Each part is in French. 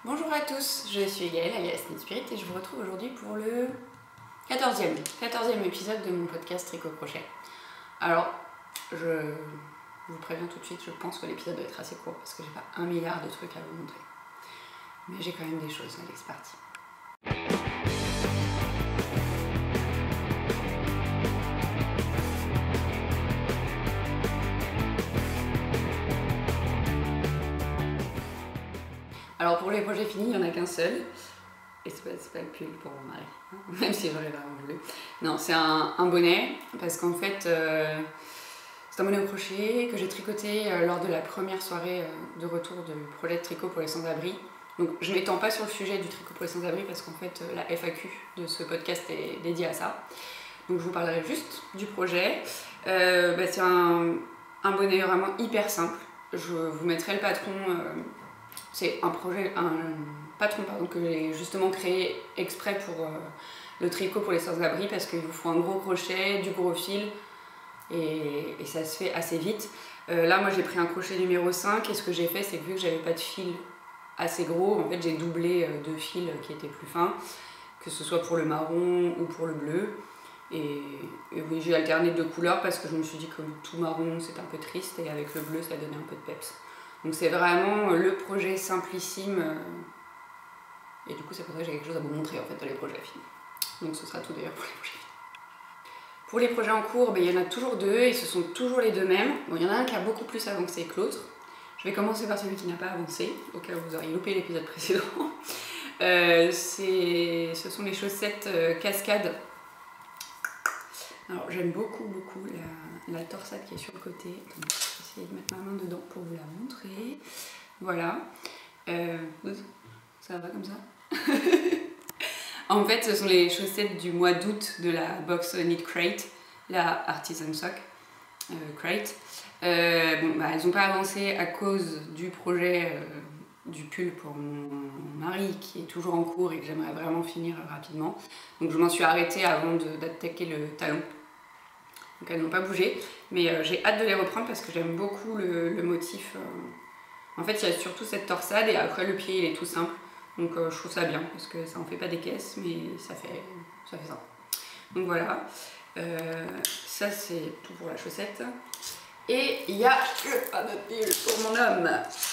Bonjour à tous, je suis Gaëlle alias Knit Spirit et je vous retrouve aujourd'hui pour le 14e épisode de mon podcast Tricot Crochet. Alors, je vous préviens tout de suite, je pense que l'épisode doit être assez court parce que j'ai pas 1 milliard de trucs à vous montrer. Mais j'ai quand même des choses, allez c'est parti. Alors pour les projets finis, il n'y en a qu'un seul. Et c'est pas le pull pour mon mari, hein, même si j'aurais vraiment voulu. Non, c'est un bonnet, parce qu'en fait, c'est un bonnet au crochet que j'ai tricoté lors de la première soirée de retour du projet de tricot pour les sans-abri. Donc je m'étends pas sur le sujet du tricot pour les sans-abri, parce qu'en fait, la FAQ de ce podcast est dédiée à ça. Donc je vous parlerai juste du projet. C'est un bonnet vraiment hyper simple. Je vous mettrai le patron... C'est un patron que j'ai justement créé exprès pour le tricot pour les sans-abri parce qu'il vous faut un gros crochet, du gros fil et ça se fait assez vite. Là moi j'ai pris un crochet numéro 5 et ce que j'ai fait c'est que vu que j'avais pas de fil assez gros, en fait j'ai doublé 2 fils qui étaient plus fins, que ce soit pour le marron ou pour le bleu. Et oui, j'ai alterné 2 couleurs parce que je me suis dit que tout marron c'était un peu triste et avec le bleu ça donnait un peu de peps. Donc c'est vraiment le projet simplissime et du coup c'est pour ça que j'ai quelque chose à vous montrer en fait dans les projets finis. Donc ce sera tout d'ailleurs pour les projets finis. Pour les projets en cours, il y en a toujours 2 et ce sont toujours les 2 mêmes. Bon, il y en a un qui a beaucoup plus avancé que l'autre. Je vais commencer par celui qui n'a pas avancé, au cas où vous auriez loupé l'épisode précédent. Ce sont les chaussettes cascade. Alors j'aime beaucoup la torsade qui est sur le côté. Attendez, je vais essayer de mettre ma main dedans pour vous la montrer. Voilà. Ça va comme ça. En fait, ce sont les chaussettes du mois d'août de la box Knit Crate, la Artisan Sock Crate. Elles n'ont pas avancé à cause du projet du pull pour mon mari qui est toujours en cours et que j'aimerais vraiment finir rapidement. Donc je m'en suis arrêtée avant d'attaquer le talon. Donc elles n'ont pas bougé, mais j'ai hâte de les reprendre parce que j'aime beaucoup le motif. En fait, il y a surtout cette torsade et après le pied il est tout simple. Donc je trouve ça bien parce que ça en fait pas des caisses, mais ça fait ça. Donc voilà, ça c'est tout pour la chaussette. Et il y a le fameux pull pour mon homme.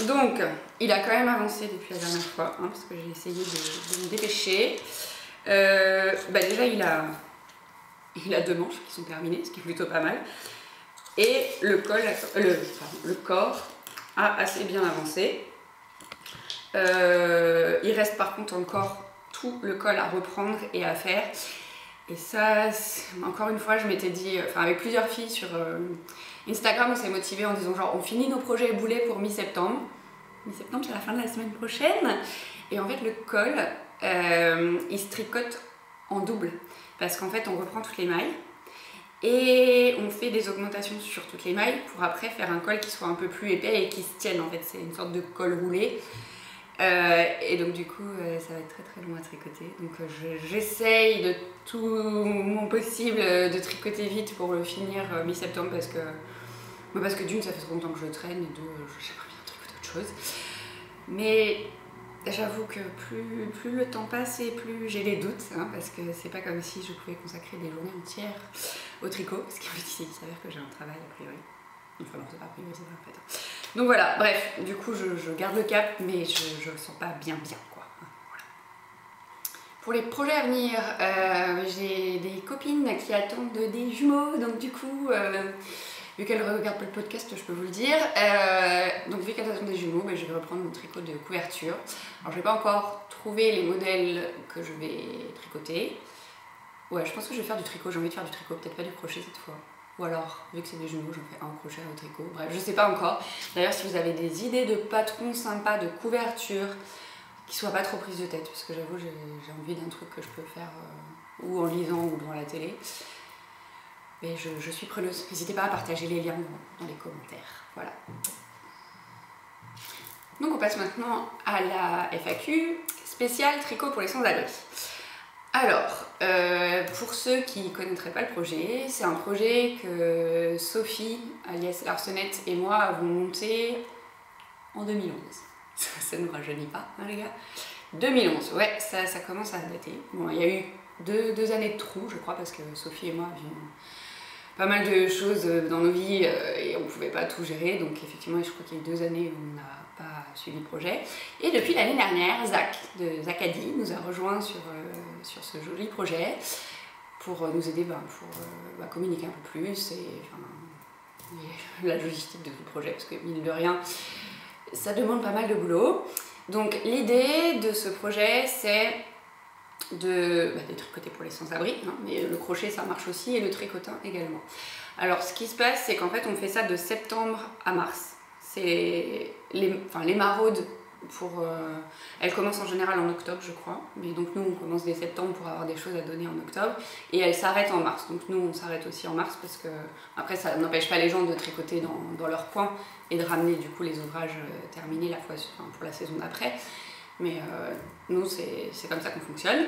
Donc il a quand même avancé depuis la dernière fois, hein, parce que j'ai essayé de me dépêcher. Déjà il a 2 manches qui sont terminées, ce qui est plutôt pas mal. Et le corps a assez bien avancé. Il reste par contre encore tout le col à reprendre et à faire. Et ça, encore une fois, je m'étais dit, avec plusieurs filles sur Instagram, on s'est motivé en disant genre on finit nos projets boulets pour mi-septembre. Mi-septembre, c'est la fin de la semaine prochaine. Et en fait, le col, il se tricote en double. Parce qu'en fait, on reprend toutes les mailles et on fait des augmentations sur toutes les mailles pour après faire un col qui soit un peu plus épais et qui se tienne. En fait, c'est une sorte de col roulé. Et donc du coup ça va être très long à tricoter, donc j'essaye de tout mon possible de tricoter vite pour le finir mi-septembre parce que d'une ça fait trop longtemps que je traîne et deux j'aimerais bien tricoter autre chose, mais j'avoue que plus le temps passe et plus j'ai des doutes, hein, parce que c'est pas comme si je pouvais consacrer des journées entières au tricot, parce qu'il s'avère que j'ai un travail a priori. Enfin non, c'est pas privé, c'est pas en fait. Donc voilà, bref, du coup je garde le cap, mais je le sens pas bien quoi. Voilà. Pour les projets à venir, j'ai des copines qui attendent des jumeaux, donc du coup, vu qu'elles ne regardent pas le podcast, je peux vous le dire. Donc vu qu'elles attendent des jumeaux, je vais reprendre mon tricot de couverture. Alors je vais pas encore trouver les modèles que je vais tricoter. Ouais, je pense que je vais faire du tricot, j'ai envie de faire du tricot, peut-être pas du crochet cette fois. Ou alors, vu que c'est des jumeaux, j'en fais un crochet au tricot. Bref, je sais pas encore. D'ailleurs, si vous avez des idées de patrons sympas, de couverture, qui soient pas trop prises de tête, parce que j'avoue, j'ai envie d'un truc que je peux faire ou en lisant ou devant la télé. Mais je suis preneuse. N'hésitez pas à partager les liens dans les commentaires. Voilà. Donc on passe maintenant à la FAQ spéciale tricot pour les sans-abri. Alors, pour ceux qui ne connaîtraient pas le projet, c'est un projet que Sophie, alias Larsonnette, et moi avons monté en 2011. Ça ne rajeunit pas, hein, les gars. 2011, ouais, ça commence à dater. Bon, il y a eu deux années de trous, je crois, parce que Sophie et moi avions pas mal de choses dans nos vies et on pouvait pas tout gérer. Donc effectivement, je crois qu'il y a eu 2 années où on n'a pas suivi le projet. Et depuis l'année dernière, Zach de Zacadi nous a rejoints sur ce joli projet pour nous aider pour communiquer un peu plus et la logistique de tout le projet, parce que mine de rien, ça demande pas mal de boulot. Donc l'idée de ce projet, c'est de tricoter pour les sans-abri, hein, mais le crochet ça marche aussi et le tricotin également. Alors ce qui se passe, c'est qu'en fait on fait ça de septembre à mars. C'est les maraudes elles commencent en général en octobre, je crois, mais donc nous on commence dès septembre pour avoir des choses à donner en octobre et elles s'arrêtent en mars. Donc nous on s'arrête aussi en mars parce que après ça n'empêche pas les gens de tricoter dans leur coin et de ramener du coup les ouvrages terminés pour la saison d'après. Mais nous c'est comme ça qu'on fonctionne.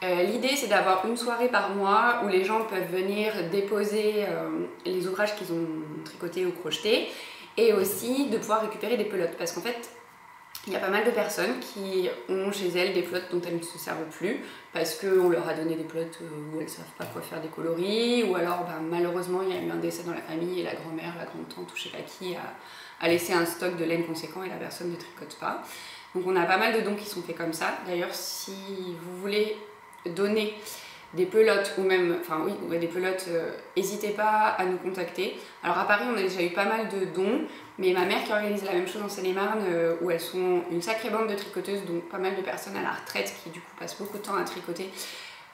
L'idée c'est d'avoir une soirée par mois où les gens peuvent venir déposer les ouvrages qu'ils ont tricotés ou crochetés et aussi de pouvoir récupérer des pelotes parce qu'en fait il y a pas mal de personnes qui ont chez elles des pelotes dont elles ne se servent plus parce qu'on leur a donné des pelotes où elles ne savent pas quoi faire des coloris ou alors malheureusement il y a eu un décès dans la famille et la grand-mère, la grande-tante ou je sais pas qui a laissé un stock de laine conséquent et la personne ne tricote pas. Donc on a pas mal de dons qui sont faits comme ça. D'ailleurs si vous voulez donner des pelotes ou même, des pelotes, n'hésitez pas à nous contacter. Alors à Paris on a déjà eu pas mal de dons, mais ma mère qui organise la même chose en Seine-et-Marne où elles sont une sacrée bande de tricoteuses, donc pas mal de personnes à la retraite qui du coup passent beaucoup de temps à tricoter,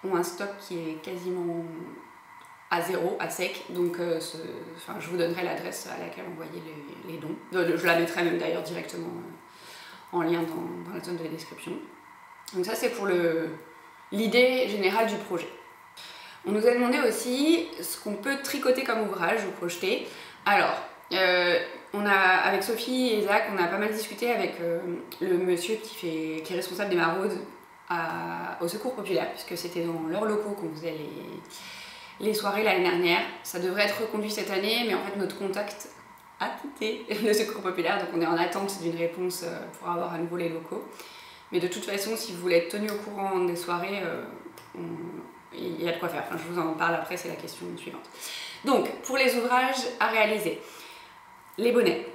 ont un stock qui est quasiment à zéro, à sec, donc je vous donnerai l'adresse à laquelle envoyer les dons. Je la mettrai même d'ailleurs directement en lien dans la zone de la description. Donc ça c'est pour l'idée générale du projet. On nous a demandé aussi ce qu'on peut tricoter comme ouvrage ou crocheter. Alors, avec Sophie et Zach, on a pas mal discuté avec le monsieur qui est responsable des maraudes au Secours Populaire, puisque c'était dans leurs locaux qu'on faisait les soirées l'année dernière. Ça devrait être reconduit cette année, mais en fait notre contact a quitté le Secours Populaire, donc on est en attente d'une réponse pour avoir à nouveau les locaux. Mais de toute façon, si vous voulez être tenu au courant des soirées, il y a de quoi faire. Enfin, je vous en parle après, c'est la question suivante. Donc, pour les ouvrages à réaliser, les bonnets.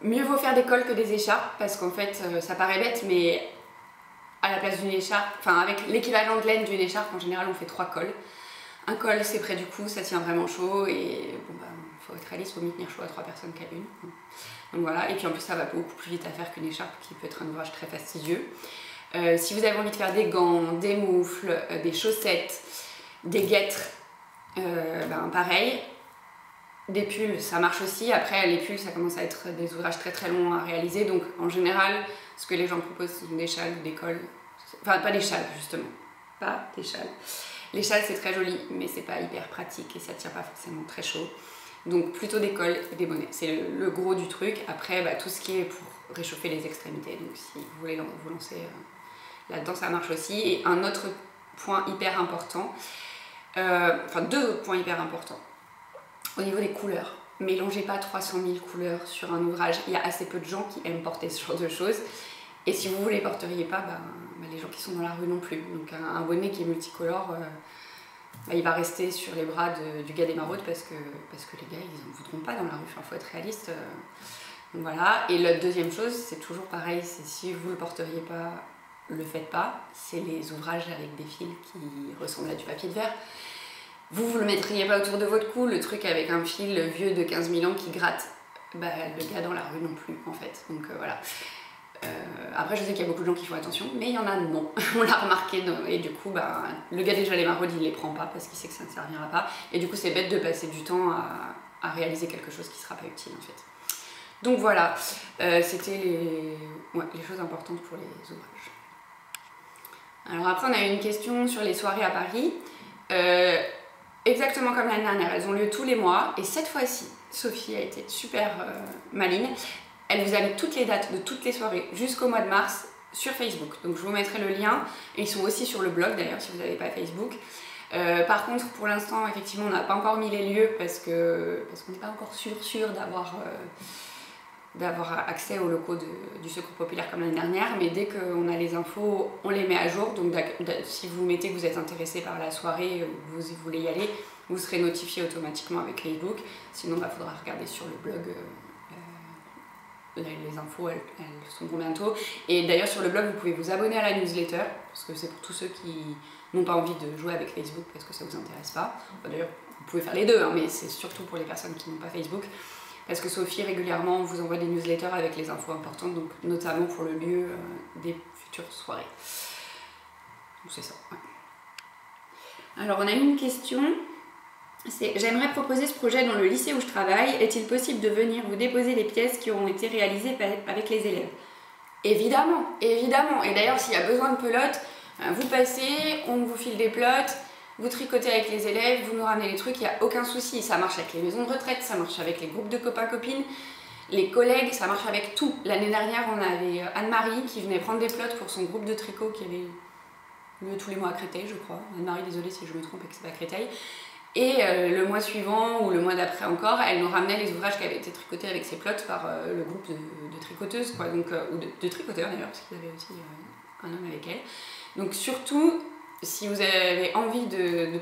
Mieux vaut faire des cols que des écharpes, parce qu'en fait, ça paraît bête, mais à la place d'une écharpe, avec l'équivalent de laine d'une écharpe, en général, on fait 3 cols. Un col, c'est près du cou, ça tient vraiment chaud, et faut être réaliste, il faut mieux tenir chaud à 3 personnes qu'à une. Donc voilà, et puis en plus ça va beaucoup plus vite à faire qu'une écharpe qui peut être un ouvrage très fastidieux. Si vous avez envie de faire des gants, des moufles, des chaussettes, des guêtres, pareil. Des pulls, ça marche aussi. Après les pulls ça commence à être des ouvrages très très longs à réaliser, donc en général ce que les gens proposent ce sont des châles ou des cols. Enfin pas des châles justement, pas des châles. Les châles c'est très joli mais c'est pas hyper pratique et ça tient pas forcément très chaud. Donc plutôt des cols et des bonnets, c'est le gros du truc. Après tout ce qui est pour réchauffer les extrémités, donc si vous voulez vous lancer là-dedans ça marche aussi. Et un autre point hyper important, 2 autres points hyper importants, au niveau des couleurs. Mélangez pas 300 000 couleurs sur un ouvrage, il y a assez peu de gens qui aiment porter ce genre de choses. Et si vous ne les porteriez pas, les gens qui sont dans la rue non plus. Donc un bonnet qui est multicolore, il va rester sur les bras du gars des maraudes parce que les gars ils n'en voudront pas dans la rue, faut être réaliste. Donc voilà. Et la deuxième chose, c'est toujours pareil, c'est si vous ne le porteriez pas, le faites pas, c'est les ouvrages avec des fils qui ressemblent à du papier de verre. Vous le mettriez pas autour de votre cou, le truc avec un fil vieux de 15 000 ans qui gratte, le gars dans la rue non plus en fait. Donc voilà. Après je sais qu'il y a beaucoup de gens qui font attention, mais il y en a non, on l'a remarqué, et du coup le gars déjà les maraudes il les prend pas parce qu'il sait que ça ne servira pas, et du coup c'est bête de passer du temps à réaliser quelque chose qui sera pas utile en fait. Donc voilà, c'était les choses importantes pour les ouvrages. Alors après on a eu une question sur les soirées à Paris, exactement comme l'année dernière, elles ont lieu tous les mois, et cette fois-ci Sophie a été super maligne. Elle vous a mis toutes les dates de toutes les soirées jusqu'au mois de mars sur Facebook. Donc je vous mettrai le lien. Et ils sont aussi sur le blog d'ailleurs si vous n'avez pas Facebook. Par contre pour l'instant effectivement on n'a pas encore mis les lieux parce qu'on n'est pas encore sûr d'avoir d'avoir accès aux locaux du Secours Populaire comme l'année dernière, mais dès qu'on a les infos, on les met à jour. Donc si vous mettez que vous êtes intéressé par la soirée ou vous voulez y aller, vous serez notifié automatiquement avec Facebook. Sinon, il faudra regarder sur le blog. Les infos, elles sont pour bientôt. Et d'ailleurs, sur le blog, vous pouvez vous abonner à la newsletter, parce que c'est pour tous ceux qui n'ont pas envie de jouer avec Facebook, parce que ça vous intéresse pas. D'ailleurs, vous pouvez faire les deux, hein, mais c'est surtout pour les personnes qui n'ont pas Facebook. Parce que Sophie, régulièrement, vous envoie des newsletters avec les infos importantes, donc notamment pour le lieu des futures soirées. Donc c'est ça. Ouais. Alors, on a une question. J'aimerais proposer ce projet dans le lycée où je travaille. Est-il possible de venir vous déposer les pièces qui auront été réalisées avec les élèves? Évidemment, évidemment. Et d'ailleurs, s'il y a besoin de pelotes, vous passez, on vous file des pelotes, vous tricotez avec les élèves, vous nous ramenez les trucs, il n'y a aucun souci. Ça marche avec les maisons de retraite, ça marche avec les groupes de copains-copines, les collègues, ça marche avec tout. L'année dernière, on avait Anne-Marie qui venait prendre des pelotes pour son groupe de tricot qui avait lieu tous les mois à Créteil, je crois. Anne-Marie, désolée si je me trompe et que c'est pas Créteil. Et le mois suivant ou le mois d'après encore, elle nous ramenait les ouvrages qui avaient été tricotés avec ses plots par le groupe de tricoteuses, quoi, donc, ou de tricoteurs d'ailleurs, parce qu'ils avaient aussi un homme avec elle. Donc surtout, si vous avez envie de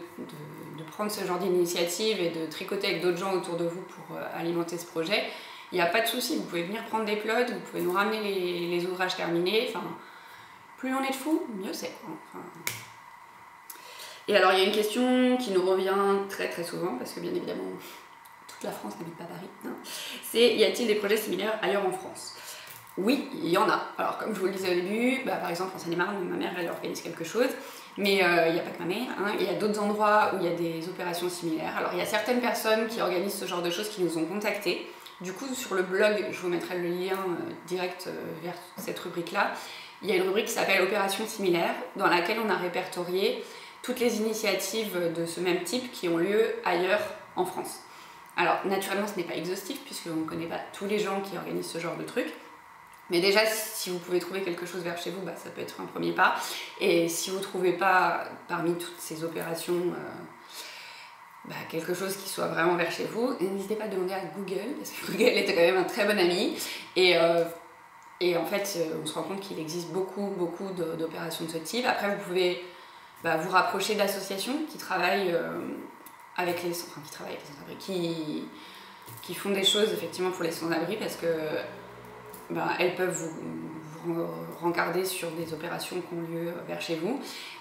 prendre ce genre d'initiative et de tricoter avec d'autres gens autour de vous pour alimenter ce projet, il n'y a pas de souci, vous pouvez venir prendre des plots, vous pouvez nous ramener les ouvrages terminés, enfin, plus on est de fous, mieux c'est. Enfin, et alors il y a une question qui nous revient très très souvent, parce que bien évidemment toute la France n'habite pas Paris, hein. C'est, y a-t-il des projets similaires ailleurs en France? Oui, il y en a. Alors comme je vous le disais au début, par exemple en Seine-et-Marne, ma mère elle organise quelque chose, mais il n'y a pas que ma mère, hein. Il y a d'autres endroits où il y a des opérations similaires. Alors il y a certaines personnes qui organisent ce genre de choses qui nous ont contactés. Du coup sur le blog, je vous mettrai le lien direct vers cette rubrique-là. Il y a une rubrique qui s'appelle Opérations similaires, dans laquelle on a répertorié toutes les initiatives de ce même type qui ont lieu ailleurs en France. Alors naturellement ce n'est pas exhaustif puisqu'on ne connaît pas tous les gens qui organisent ce genre de truc, mais déjà si vous pouvez trouver quelque chose vers chez vous, ça peut être un premier pas. Et si vous ne trouvez pas parmi toutes ces opérations quelque chose qui soit vraiment vers chez vous, n'hésitez pas à demander à Google, parce que Google est quand même un très bon ami. Et en fait on se rend compte qu'il existe beaucoup d'opérations de ce type. Après vous pouvez vous rapprocher d'associations qui travaillent avec les sans-abri, qui font des choses effectivement pour les sans-abri, parce que elles peuvent vous rencarder sur des opérations qui ont lieu vers chez vous.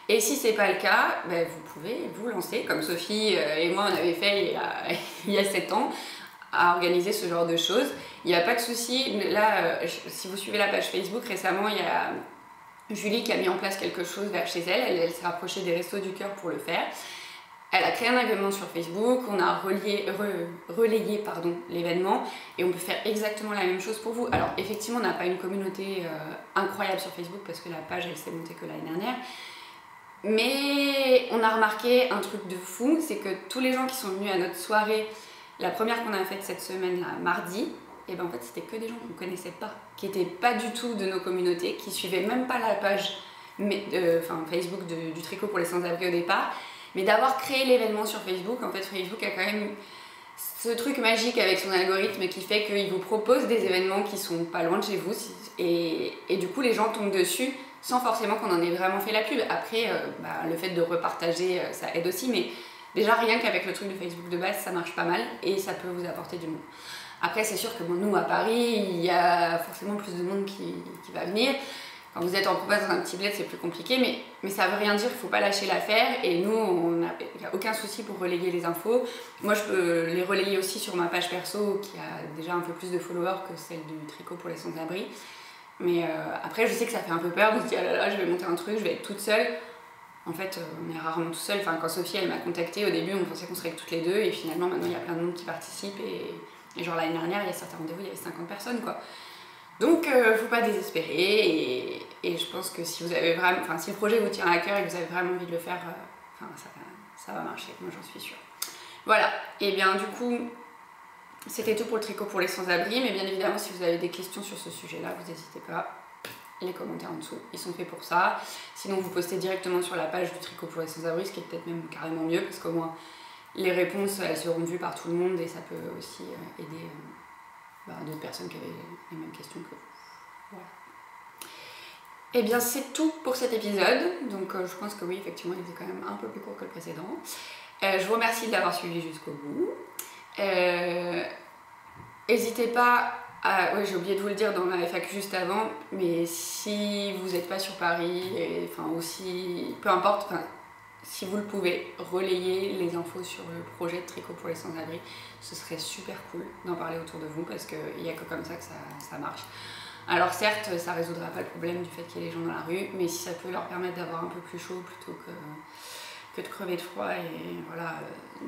Et si c'est pas le cas, vous pouvez vous lancer, comme Sophie et moi on avait fait il y a 7 ans, à organiser ce genre de choses. Il n'y a pas de souci. Là, si vous suivez la page Facebook, récemment il y a Julie qui a mis en place quelque chose vers chez elle. Elle s'est rapprochée des Restos du Cœur pour le faire. Elle a créé un événement sur Facebook, on a relayé l'événement et on peut faire exactement la même chose pour vous. Alors effectivement on n'a pas une communauté incroyable sur Facebook parce que la page elle s'est montée que l'année dernière, mais on a remarqué un truc de fou, c'est que tous les gens qui sont venus à notre soirée, la première qu'on a faite cette semaine là, mardi, et en fait c'était que des gens qu'on ne connaissait pas, qui n'étaient pas du tout de nos communautés, qui suivaient même pas la page Facebook du tricot pour les sans-abri au départ. Mais d'avoir créé l'événement sur Facebook, en fait Facebook a quand même ce truc magique avec son algorithme qui fait qu'il vous propose des événements qui sont pas loin de chez vous, et du coup les gens tombent dessus sans forcément qu'on en ait vraiment fait la pub. Après le fait de repartager ça aide aussi, mais déjà rien qu'avec le truc de Facebook de base ça marche pas mal et ça peut vous apporter du monde. Après c'est sûr que nous à Paris il y a forcément plus de monde qui va venir. Quand vous êtes en province dans un petit bled, c'est plus compliqué, mais ça veut rien dire, il ne faut pas lâcher l'affaire. Et nous, il n'y a aucun souci pour relayer les infos. Moi, je peux les relayer aussi sur ma page perso, qui a déjà un peu plus de followers que celle du tricot pour les sans-abri. Mais après, je sais que ça fait un peu peur, on se dit, ah là là, je vais monter un truc, je vais être toute seule. En fait, on est rarement tout seul. Enfin, quand Sophie, elle m'a contactée, au début, on pensait qu'on serait que toutes les deux. Et finalement, maintenant, il y a plein de monde qui participe. Et genre l'année dernière, il y a certains rendez-vous, il y avait 50 personnes, quoi. Donc, faut pas désespérer, et je pense que si vous avez vraiment, si le projet vous tient à cœur et que vous avez vraiment envie de le faire, ça va marcher, moi j'en suis sûre. Voilà, et bien du coup, c'était tout pour le tricot pour les sans-abri, mais bien évidemment, si vous avez des questions sur ce sujet-là, vous n'hésitez pas, les commentaires en dessous, ils sont faits pour ça. Sinon, vous postez directement sur la page du tricot pour les sans-abri, ce qui est peut-être même carrément mieux, parce qu'au moins, les réponses, elles seront vues par tout le monde, et ça peut aussi aider d'autres personnes qui avaient les mêmes questions que vous. Voilà. Et bien c'est tout pour cet épisode, donc je pense que oui, effectivement il était quand même un peu plus court que le précédent. Je vous remercie de l'avoir suivi jusqu'au bout. N'hésitez pas à... Oui, j'ai oublié de vous le dire dans la FAQ juste avant, mais si vous n'êtes pas sur Paris, aussi... Peu importe, si vous le pouvez, relayez les infos sur le projet de tricot pour les sans-abri. Ce serait super cool d'en parler autour de vous parce qu'il n'y a que comme ça que ça marche. Alors certes, ça ne résoudra pas le problème du fait qu'il y ait les gens dans la rue, mais si ça peut leur permettre d'avoir un peu plus chaud plutôt que de crever de froid et voilà,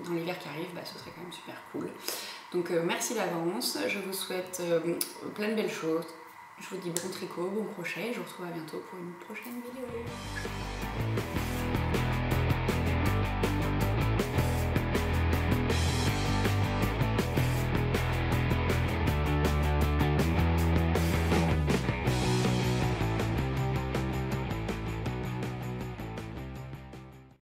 dans l'hiver qui arrive, ce serait quand même super cool. Donc merci d'avance, je vous souhaite plein de belles choses. Je vous dis bon tricot, bon crochet, et je vous retrouve à bientôt pour une prochaine vidéo.